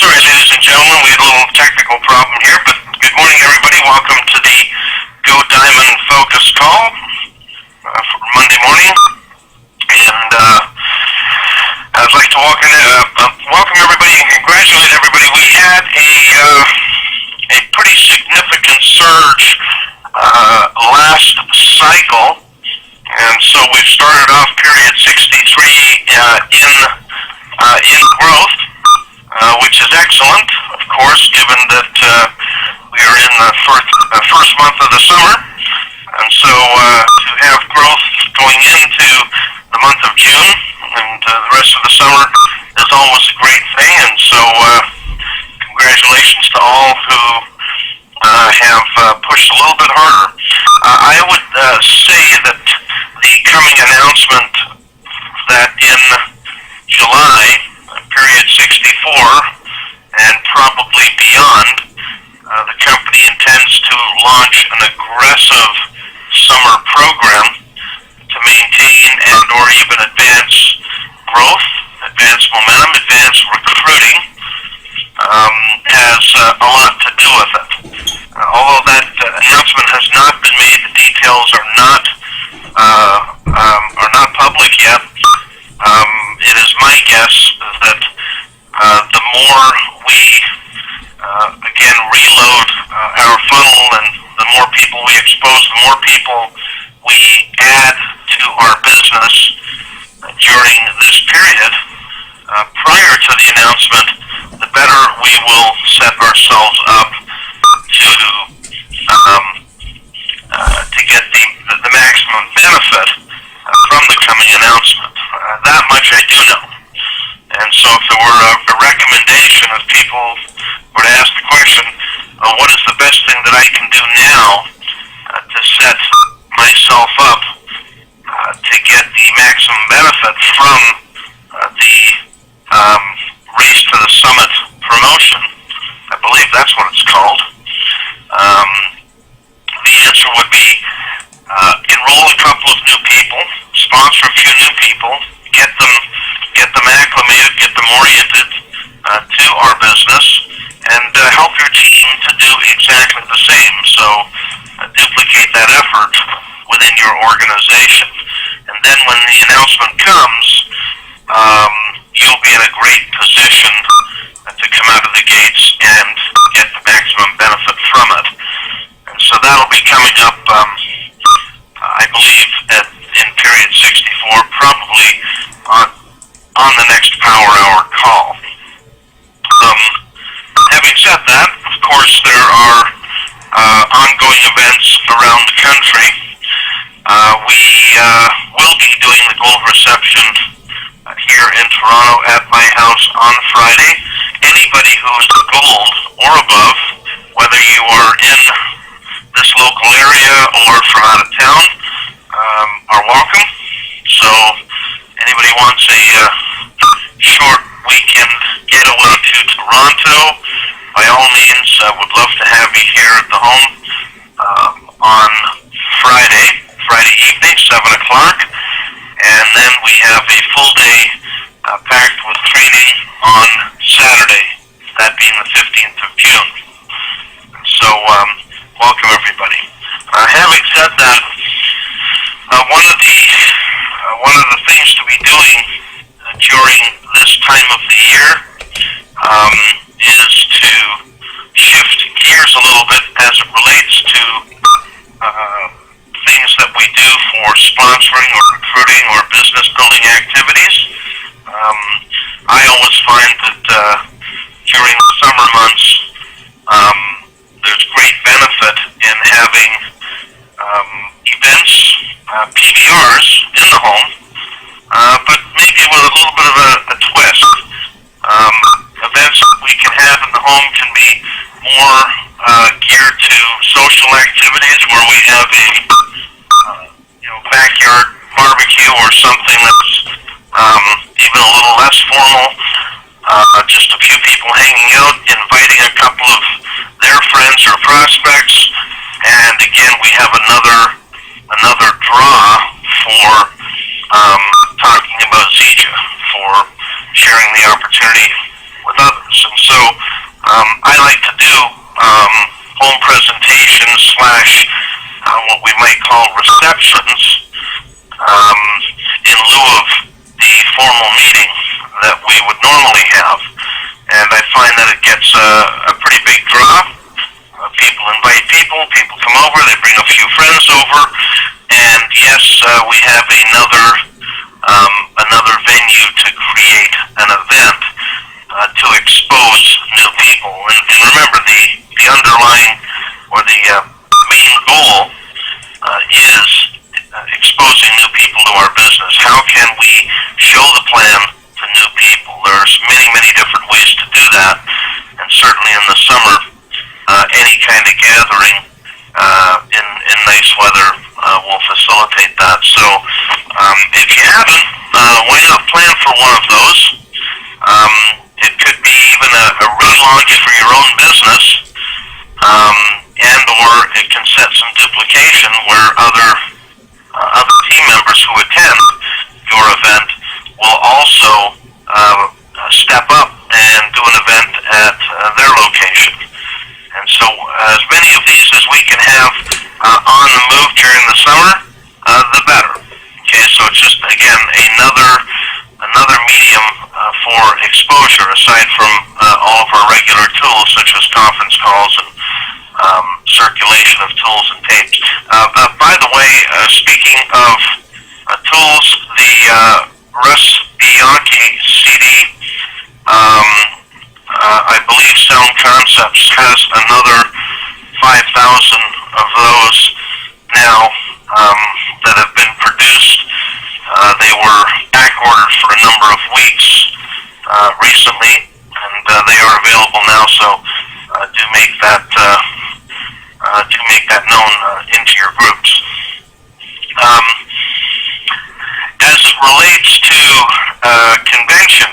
Sorry, ladies and gentlemen, we had a little technical problem here, but good morning, everybody. Welcome to the Go Diamond Focus Call for Monday morning. And I'd like to welcome everybody and congratulate everybody. We had a pretty significant surge last cycle, and so we've started off period 63 in growth. Which is excellent, of course, given that we are in the first month of the summer. And so to have growth going into the month of June and the rest of the summer is always a great thing. And so congratulations to all who have pushed a little bit harder. I would say that the coming announcement that in July, period 64, and probably beyond, the company intends to launch an aggressive summer program to maintain and or even advance growth, advance momentum, advance recruiting, has a lot to do with it. Although that announcement has not been made, the details are not public yet. It is my guess that the more we, again, reload our funnel and the more people we expose, the more people we add to our business during this period, prior to the announcement, the better we will set ourselves up to get the maximum benefit from the coming announcement. That much I do know. And so if there were a recommendation of people were to ask the question, what is the best thing that I can do now to set myself up to get the maximum benefit from the Race to the Summit promotion, I believe that's what it's called, the answer would be enroll a couple of new people, sponsor a few new people, get them acclimated, get them oriented to our business, and help your team to do exactly the same. So duplicate that effort within your organization. And then when the announcement comes, you'll be in a great position to come out of the gates and get the maximum benefit from it. And so that'll be coming up, I believe, in period 64, probably on the next Power Hour call. Having said that, of course, there are ongoing events around the country. We will be doing the gold reception here in Toronto at my house on Friday. Anybody who is gold or above, whether you are in this local area or from out of town, are welcome. So anybody wants a short weekend getaway to Toronto, by all means, I would love to have you here at the home on Friday evening, 7 o'clock, and then we have a full day packed with training on Saturday, that being the 15th of June. So welcome everybody. Having said that, one of the things to be doing during this time of the year is to shift gears a little bit as it relates to things that we do for sponsoring or recruiting or business building activities. I always find that during the summer months, there's great benefit in having events, PBRs in the home, but maybe with a little bit of a twist. Events that we can have in the home can be more geared to social activities where we have a backyard barbecue or something that's even a little less formal, just a few people hanging out, inviting a couple of their friends or prospects, and again we have another draw for talking about ZEJA, for sharing the opportunity with others. members. And so I like to do home presentations slash what we might call receptions in lieu of the formal meeting that we would normally have. And I find that it gets a pretty big draw. People invite people, people come over, they bring a few friends over, and yes, we have another venue to create an event to expose new people. And remember, the underlying or the main goal is exposing new people to our business. How can we show the plan to new people? There's many, many different ways to do that, and certainly in the summer, any kind of gathering in nice weather will facilitate that. So if you haven't, why not plan for one of those? It could be even a relaunch for your own business, and or it can set some duplication where other team members who attend your event will also step up and do an event at their location. And so as many of these as we can have on the move during the summer, the better. Okay, so it's just, again, another medium for exposure aside from all of our regular tools such as conference calls and circulation of tools and tapes. By the way, speaking of tools, the Russ Bianchi CD, I believe Sound Concepts has another 5,000 of those now that have been produced. They were back ordered for a number of weeks recently, and they are available now. So do make that known into your groups. As it relates to convention,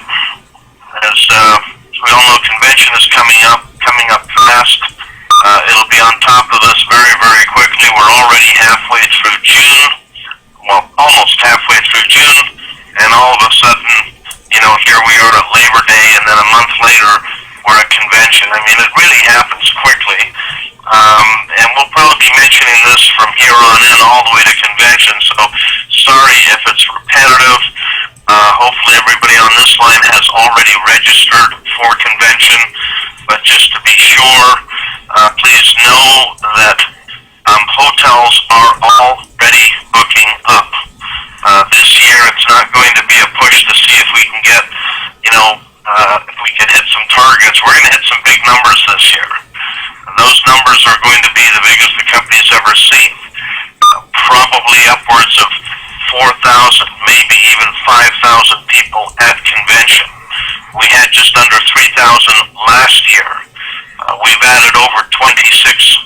as we all know, convention is coming up fast. It'll be on top of us very, very quickly. We're already halfway through June, well, almost halfway through June, and all of a sudden, here we are at Labor Day, and then a month later, we're at convention. I mean, it really happens quickly. And we'll probably be mentioning this from here on in all the way to convention, so sorry if it's repetitive. Hopefully everybody on this line has already registered for convention, but just to be sure, please know that hotels are already booking up. This year it's not going to be a push to see if we can get, if we can hit some targets. We're going to hit some big numbers this year. Those numbers are going to be the biggest the company's ever seen. Probably upwards of 4,000, maybe even 5,000 people at convention. We had just under 3,000 last year. We've added over 26,000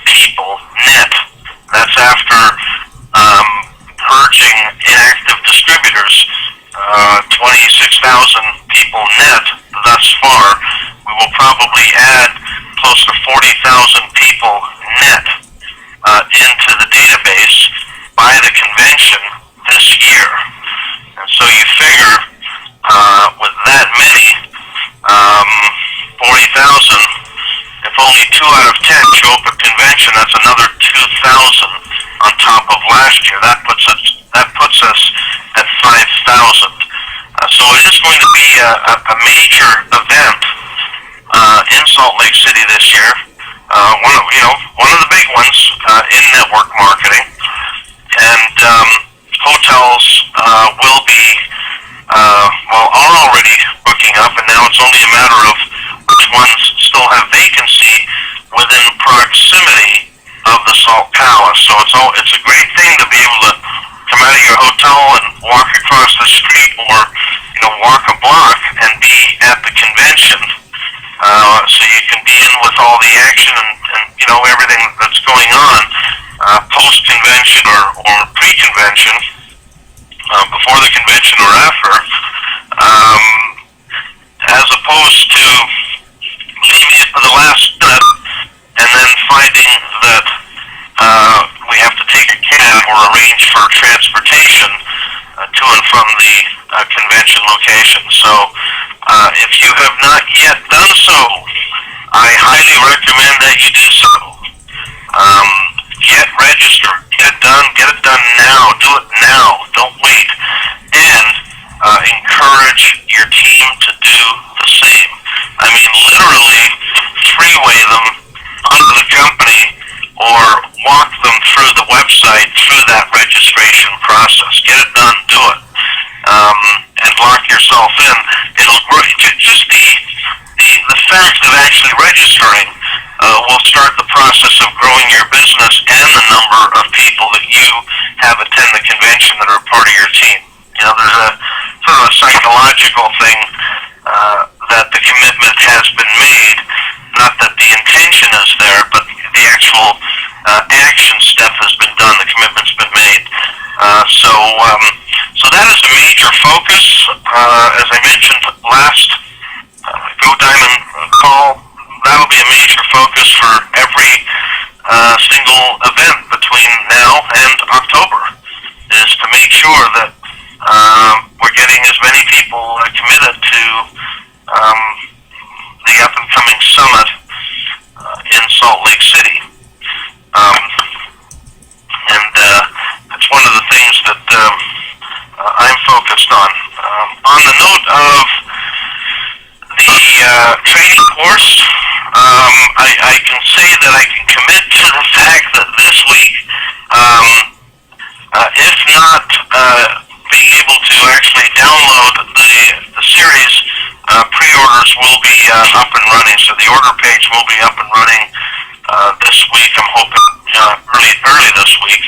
people net. That's after purging inactive distributors. 26,000 people net thus far. We will probably add close to 40,000 people net into the database by the convention this year. And so you figure with that many, 40,000, if only 2 out of 10 show up at convention, that's another 2,000 on top of last year. That puts us at 5,000. So it is going to be a major event in Salt Lake City this year. One of the big ones in network marketing, and hotels will be are already booking up, and now it's only a matter of which ones still have vacancy within proximity of the Salt Palace. So it's a great thing to be able to come out of your hotel and walk across the street, or walk a block and be at the convention. So you can be in with all the action and everything that's going on post-convention or pre-convention, before the convention or after, as opposed to leaving it to the last minute and then finding that we have to take a cab or arrange for transportation to and from the convention location. So If you have not yet done so, I highly recommend that you do so. Get registered, get it done now, do it now, don't wait, and encourage your team to do the same. I mean, literally freeway them onto the company or walk them through the website, through that registration process. Get it done, do it, and lock yourself in. It'll just the fact of actually registering will start the process of growing your business and the number of people that you have attend the convention that are part of your team. You know, there's a sort of a psychological thing that the commitment has been made. Not that the intention is there, but the actual action step has been done. The commitment's been made. So that is a major focus. As I mentioned last Go Diamond call, that'll be a major focus for every single event between now and October, is to make sure that we're getting as many people committed to the up-and-coming summit in Salt Lake City. And that's one of the things that I'm focused on. On the note of the training course, I can say that I can commit to the fact that this week, if not being able to actually download the series, pre-orders will be up and running. So the order page will be up and running this week. I'm hoping early this week.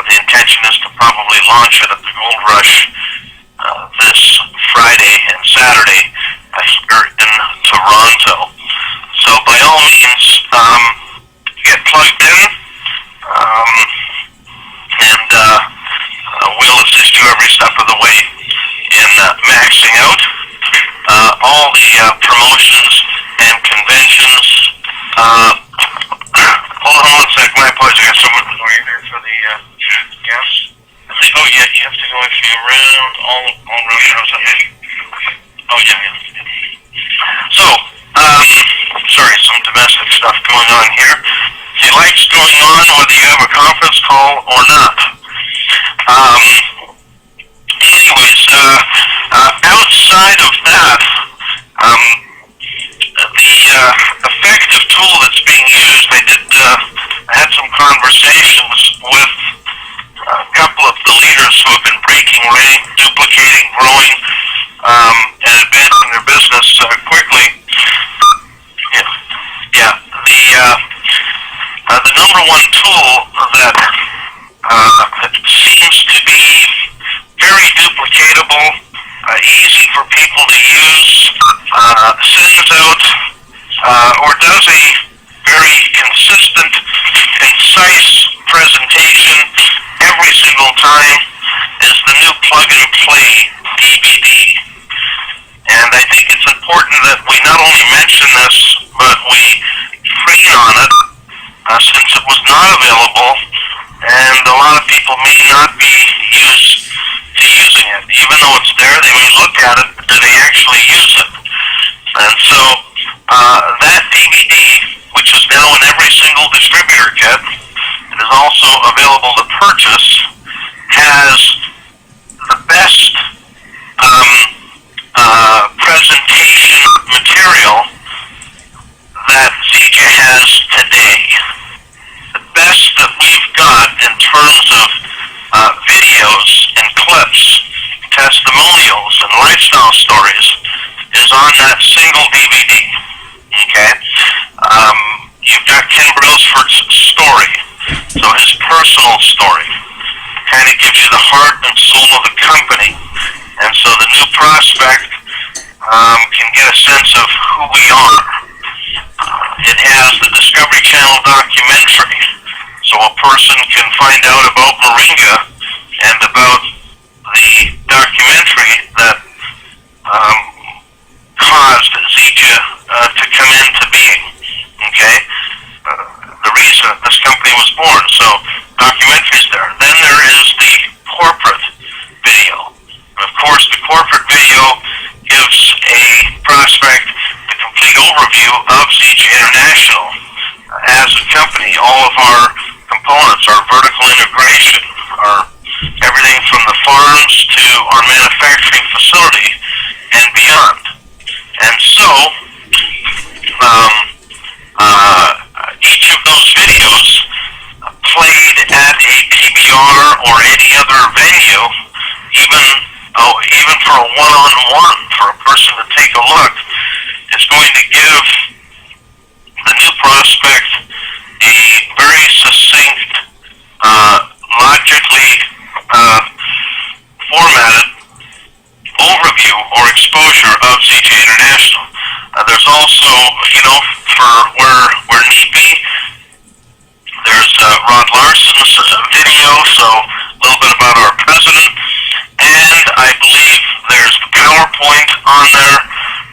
The intention is to probably launch it at the Gold Rush this Friday and Saturday here in Toronto. So by all means, get plugged in, and we'll assist you every step of the way in maxing out all the promotions and conventions. Hold on one sec, my apologies. I got someone going there for the guests. Oh yeah, you have to go actually around all around. Oh yeah. So, sorry, some domestic stuff going on here. He likes going on whether you have a conference call or not. Anyways, outside of that, the effective tool that's being used, I had some conversations with a couple of the leaders who have been breaking rank, duplicating, growing, and advancing their business quickly. The number one tool that seems to be very duplicatable, easy for people to use, sends out or does a very consistent, concise presentation every single time, is the new plug-and-play DVD. And I think it's important that we not only mention this, but we train on it, since it was not available, and a lot of people may not be used to using it. Even though it's there, they may look at it, but do they actually use it? And so, that DVD, which is now in every single distributor kit, it is also available to purchase, has the best presentation material that Zika has today. The best that we've got in terms of videos and clips, testimonials, and lifestyle stories is on that single DVD. Okay? You've got Ken Brailsford's story, so his personal story kind of gives you the heart and soul of the company, and so the new prospect can get a sense of who we are. It has the Discovery Channel documentary, so a person can find out about Moringa and about the documentary that caused Zika to come into being. Okay? The reason this company was born. So, documentary's there. Then there is the corporate video. And of course, the corporate video gives a prospect the complete overview of ZJ International as a company. All of our components, our vertical integration, our everything from the farms to our manufacturing facility and beyond. And so, each of those videos played at a PBR or any other venue, even for a one-on-one, for a person to take a look, is going to give the new prospect a very succinct, logically formatted overview or exposure of ZJ International. There's also, for where need be, there's Rod Larson's video, so a little bit about our president, and I believe there's the PowerPoint on there,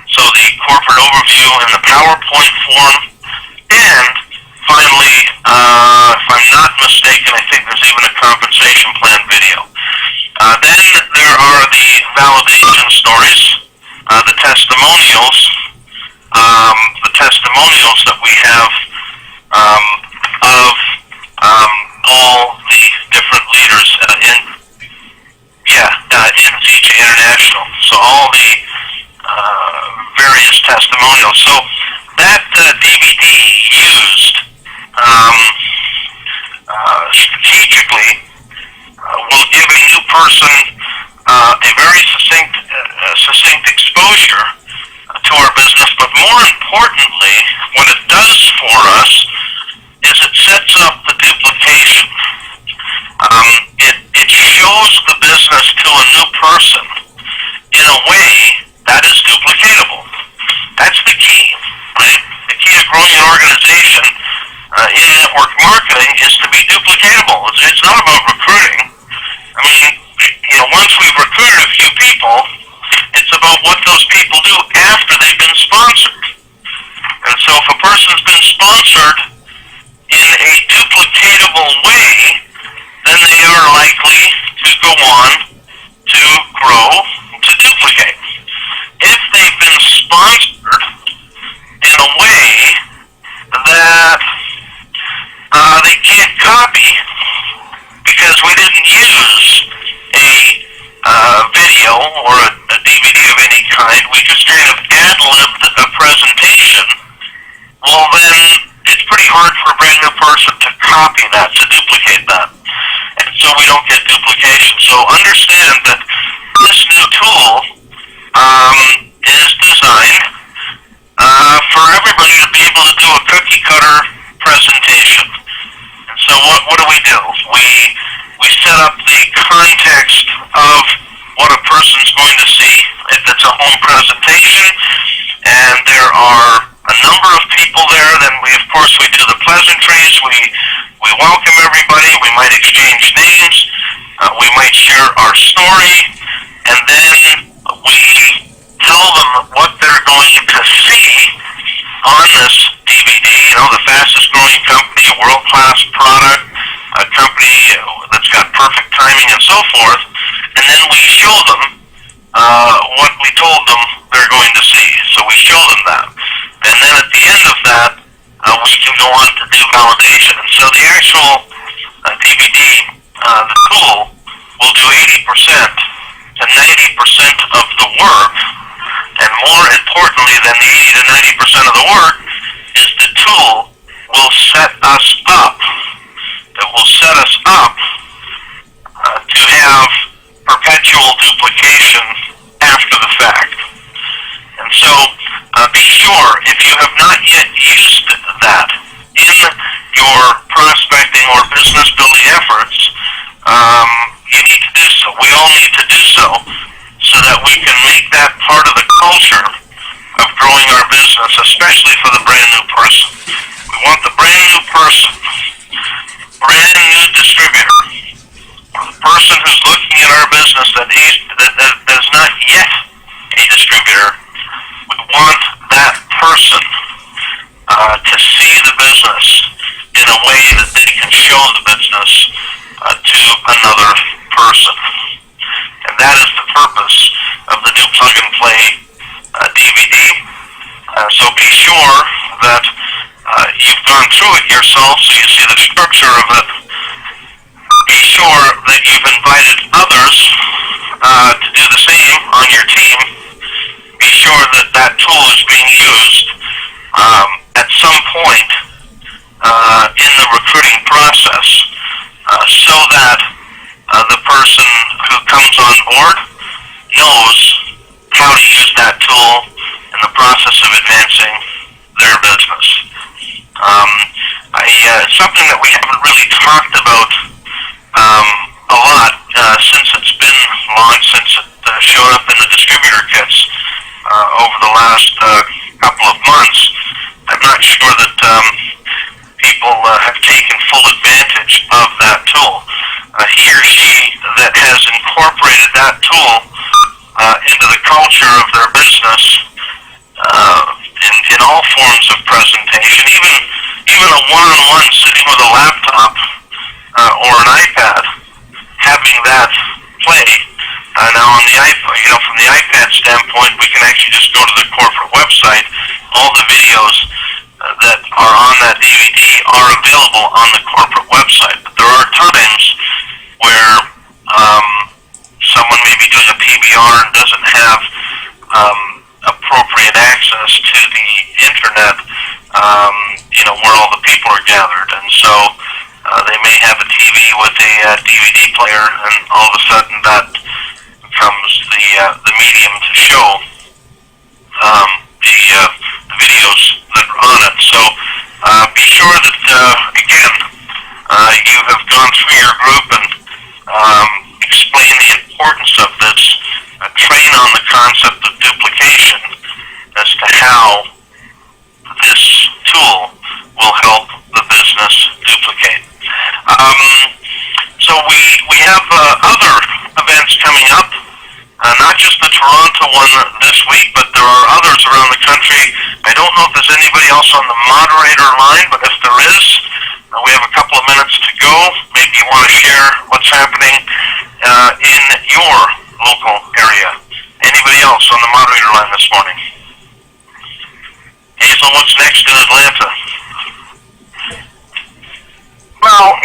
so the corporate overview in the PowerPoint form, and finally, if I'm not mistaken, I think there's even a compensation plan video. Then there are the validation stories, the testimonials that we have of all the different leaders in ZJ International. So all the various testimonials. So that DVD used strategically will give a new person a very succinct exposure to our business, but more importantly, what it does for us is it sets up the duplication. It shows the business to a new person in a way that is duplicatable. That's the key, right? The key to growing an organization in network marketing is to be duplicatable. It's not about recruiting. I mean, once we've recruited a few people, it's about what those people do after they've been sponsored. And so if a person's been sponsored in a duplicatable way, then they are likely to go on to grow, to duplicate. If they've been sponsored in a way that they can't copy because we didn't use a video or a DVD of any kind, we just kind of ad-libbed a presentation, well then it's pretty hard for a brand new person to copy that, to duplicate that. And so we don't get duplication. So understand that this new tool is designed for everybody to be able to do a cookie cutter presentation. And so what do? We set up the context of what a person's going to see if it's a home presentation, and there are a number of people there. Then we do the pleasantries. We welcome everybody. We might exchange names. We might share our story, and then we tell them what they're going to see on this DVD. The fastest growing company, a world-class product, a company that's got perfect timing and so forth, and then we show them what we told them they're going to see. So we show them that. And then at the end of that, we can go on to do validation. And so the actual DVD, the tool, will do 80% to 90% of the work. And more importantly than the 80 to 90% of the work is the tool will set us up. It will set us up to have perpetual duplication after the fact. And so be sure, if you have not yet used that in your prospecting or business building efforts, you need to do so. We all need to do so that we can make that part of the culture of growing our business, especially for the brand new person. We want the brand new person, brand new distributor, the person who's looking at our business that is not yet a distributor. We want that person to see the business in a way that they can show the business to another person. And that is the purpose of the new Plug and Play DVD. sure that you've gone through it yourself so you see the structure of it. Be sure that you've invited others to do the same on your team. Be sure that that tool is being used at some point in the recruiting process so that the person who comes on board knows how to use that tool in the process of advancing their business. Something that we haven't really talked about a lot since it's been launched, since it showed up in the distributor kits over the last couple of months. I'm not sure that people have taken full advantage of that tool. He or she that has incorporated that tool into the culture of their business in all forms of presentation, even a one-on-one sitting with a laptop or an iPad, having that play. Now on the iPad, from the iPad standpoint, we can actually just go to the corporate website. All the videos that are on that DVD are available on the corporate website. But there are times where someone may be doing a PBR and doesn't have appropriate access to the internet, where all the people are gathered, and so they may have a TV with a DVD player, and all of a sudden that becomes the medium to show the videos that are on it. So be sure that again you have gone through your group and explain the importance of this. Train on the concept of duplication as to how this tool will help the business duplicate. So we have other events coming up, not just the Toronto one this week, but there are others around the country. I don't know if there's anybody else on the moderator line, but if there is, we have a couple of minutes to go. Maybe you want to share what's happening in your local area. Anybody else on the moderator line this morning? Hazel, what's next in Atlanta? Well,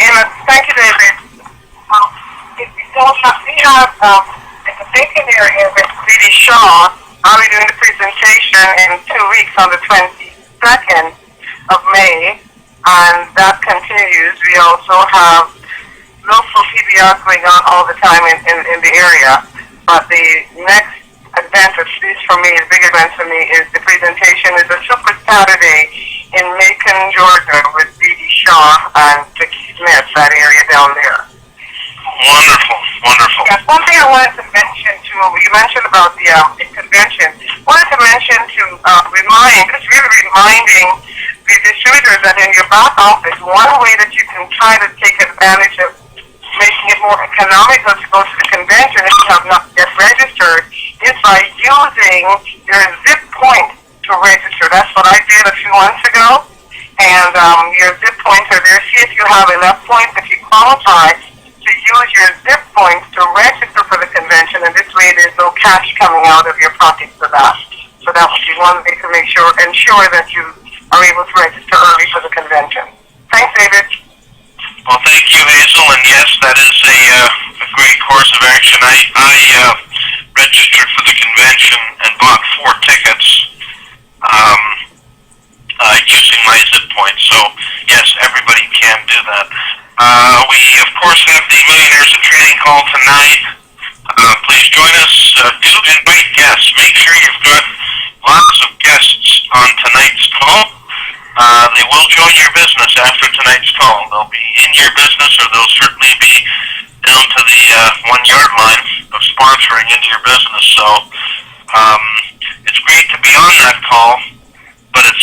thank you, David. We have in the Bacon area with Lady Shaw. I'll be doing the presentation in 2 weeks on the 22nd of May, and that continues. We also have local PBRs going on all the time in the area, but the next event, at least for me, a big event for me, is the presentation is a Super Saturday in Macon, Georgia, with Dee Shaw and Jackie Smith, that area down there. Wonderful, wonderful. Yes, one thing I wanted to mention too, you mentioned about the convention. Wanted to mention to reminding the distributors that in your back office, one way that you can try to take advantage of making it more economical to go to the convention if you have not yet registered is by using your zip point to register. That's what I did a few months ago. And your zip points are there. See if you have enough points, if you qualify to use your zip points to register for the convention. And this way there's no cash coming out of your pocket for that. So that would be one way to ensure that you are able to register early for the convention. Thanks, David. Well, thank you, Hazel, and yes, that is a great course of action. I registered for the convention and bought 4 tickets using my zip point. So, yes, everybody can do that. We, of course, have the Millionaires in Training call tonight. Please join us. Do invite guests. Make sure you've got lots of guests on tonight's call. They will join your business after tonight's call. They'll be in your business, or they'll certainly be down to the 1-yard line of sponsoring into your business. So it's great to be on that call, but it's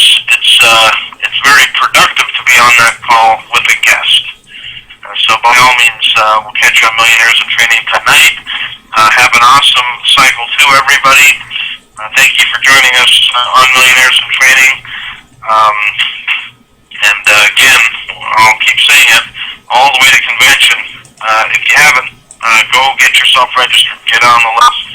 very productive to be on that call with a guest. So by all means, we'll catch you on Millionaires in Training tonight. Have an awesome cycle too, everybody. Thank you for joining us on Millionaires in Training. And again, I'll keep saying it, all the way to convention. If you haven't, go get yourself registered. Get on the list.